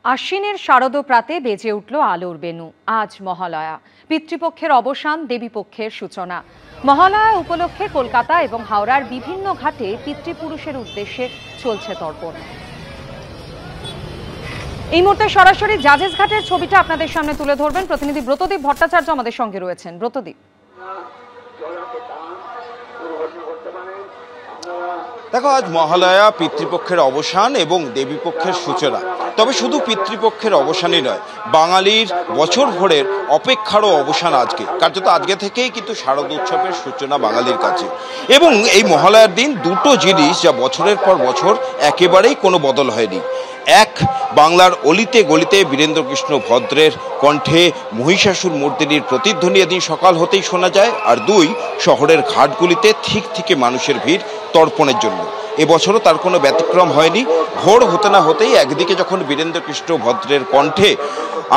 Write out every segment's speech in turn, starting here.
আশ্বিনের শারদ প্রাতে বেজে উঠল আলোর বেনু। আজ মহালয়া, পিতৃপক্ষের অবসান, দেবীপক্ষের সূচনা। মহালয়া উপলক্ষে কলকাতা এবং হাওড়ার বিভিন্ন ঘাটে পিতৃপুরুষের উদ্দেশ্যে চলছে তর্পণ। এই মুহূর্তে সরাসরি জাজেস ঘাটের ছবিটা আপনাদের সামনে তুলে ধরবেন প্রতিনিধি ব্রতদীপ ভট্টাচার্য আমাদের সঙ্গে রয়েছেন। ব্রতদীপ, দেখো, আজ মহালয়া, পিতৃপক্ষের অবসান এবং দেবীপক্ষের সূচনা। তবে শুধু পিতৃপক্ষের অবসানই নয়, বাঙালির বছর ভোরের অপেক্ষারও অবসান আজকে। কার্যত আজকে থেকেই কিন্তু শারদ উৎসবের সূচনা বাঙালির কাছে। এবং এই মহালয়ার দিন দুটো জিনিস যা বছরের পর বছর একেবারেই কোনো বদল হয়নি। এক, বাংলার অলিতে গলিতে বীরেন্দ্রকৃষ্ণ ভদ্রের কণ্ঠে মহিষাসুর মর্দিনীর প্রতিধ্বনি এদিন সকাল হতেই শোনা যায়। আর দুই, শহরের ঘাটগুলিতে ঠিক থেকে মানুষের ভিড় তর্পণের জন্য। এবছরও তার কোনো ব্যতিক্রম হয়নি। ভোর হতে না হতেই একদিকে যখন বীরেন্দ্রকৃষ্ণ ভদ্রের কণ্ঠে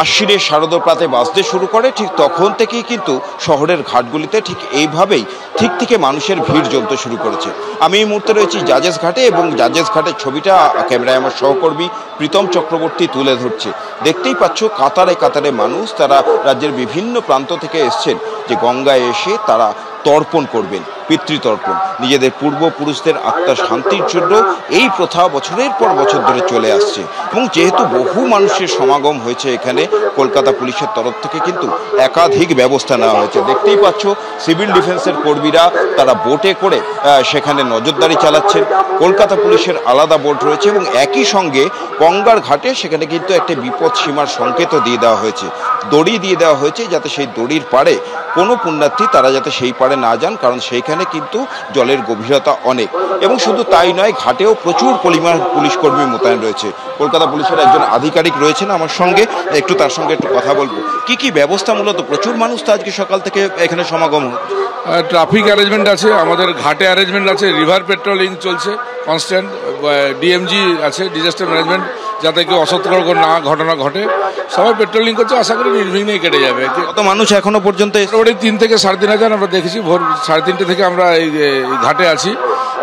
আশ্বিনের শারদ প্রাতে বাজতে শুরু করে, ঠিক তখন থেকেই কিন্তু শহরের ঘাটগুলিতে ঠিক এইভাবেই ঠিক থেকে মানুষের ভিড় জমতে শুরু করেছে। আমি এই মুহূর্তে রয়েছি জাজেস ঘাটে এবং জাজেস ঘাটের ছবিটা ক্যামেরায় আমার সহকর্মী প্রীতম চক্রবর্তী তুলে ধরছে। দেখতেই পাচ্ছ কাতারে কাতারে মানুষ, তারা রাজ্যের বিভিন্ন প্রান্ত থেকে এসছেন যে গঙ্গায় এসে তারা তর্পণ করবেন, পিতৃতর্পণ। নিজেদের পূর্বপুরুষদের আত্মার শান্তির জন্য এই প্রথা বছরের পর বছর ধরে চলে আসছে। এবং যেহেতু বহু মানুষের সমাগম হয়েছে এখানে, কলকাতা পুলিশের তরফ থেকে কিন্তু একাধিক ব্যবস্থা নেওয়া হয়েছে। দেখতেই পাচ্ছ সিভিল ডিফেন্সের কর্মীরা তারা বোটে করে সেখানে নজরদারি চালাচ্ছেন। কলকাতা পুলিশের আলাদা বোট রয়েছে এবং একই সঙ্গে গঙ্গার ঘাটে সেখানে কিন্তু একটা বিপদ সীমার সংকেতও দিয়ে দেওয়া হয়েছে, দড়ি দিয়ে দেওয়া হয়েছে, যাতে সেই দড়ির পাড়ে কোনো পুণ্যার্থী তারা যাতে সেই পাড়ে না যান, কারণ সেইখানে কিন্তু জলের গভীরতা অনেক। এবং শুধু তাই নয়, ঘাটেও প্রচুর পরিমাণ পুলিশ কর্মী মোতায়েন রয়েছে। কলকাতা পুলিশের একজন আধিকারিক রয়েছেন আমার সঙ্গে, একটু তার সঙ্গে একটু কথা বলবো। কি কি ব্যবস্থা, মূলত প্রচুর মানুষ তো আজকে সকাল থেকে এখানে সমাগম হচ্ছে। ট্রাফিক অ্যারেঞ্জমেন্ট আছে, আমাদের ঘাটে অ্যারেঞ্জমেন্ট আছে, রিভার পেট্রোলিং চলছে কনস্ট্যান্ট, ডিএমজি আছে, ডিজাস্টার ম্যানেজমেন্ট, যাতে কেউ অসতর্ক না ঘটনা ঘটে, সবাই পেট্রোলিং করছে। আশা করি নির্বিঘ্নেই কেটে যাবে। কত মানুষ এখনো পর্যন্ত? মোটামুটি 3 থেকে 3,500 আমরা দেখেছি। ভোর 3:30 থেকে আমরা এই ঘাটে আছি।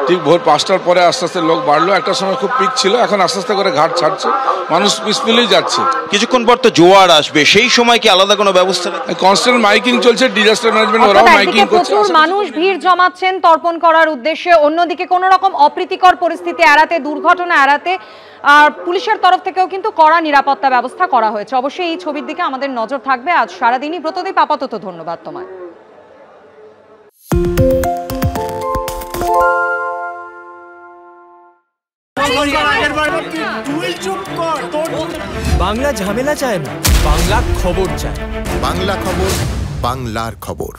ঠিক ভোর 5টার পরে আস্তে আস্তে লোক বাড়লো। একটা সময় খুব পিক ছিল, এখন আস্তে আস্তে করে ঘাট ছাড়ছে, মানুষ পিসফুলি যাচ্ছে। কিছুক্ষণ পর তো জোয়ার আসবে, সেই সময় কি আলাদা কোনো ব্যবস্থা? কনস্ট্যান্ট মাইকিং চলছে, ডিজাস্টার ম্যানেজমেন্ট ওরাও মাইকিং করছে। প্রচুর মানুষ ভিড় জমাচ্ছেন তর্পণ করার উদ্দেশ্যে। অন্যদিকে কোনো রকম অপ্রীতিকর পরিস্থিতি এড়াতে, দুর্ঘটনা এড়াতে আর পুলিশের তরফ থেকেও কিন্তু কড়া নিরাপত্তা ব্যবস্থা করা হয়েছে। অবশ্যই এই ছবির দিকে আমাদের নজর থাকবে আজ সারাদিনই। ব্রতদীপ, আপাতত ধন্যবাদ তোমায়। বাংলা ঝামেলা চায় না, বাংলা খবর চায়। বাংলা খবর, বাংলার খবর।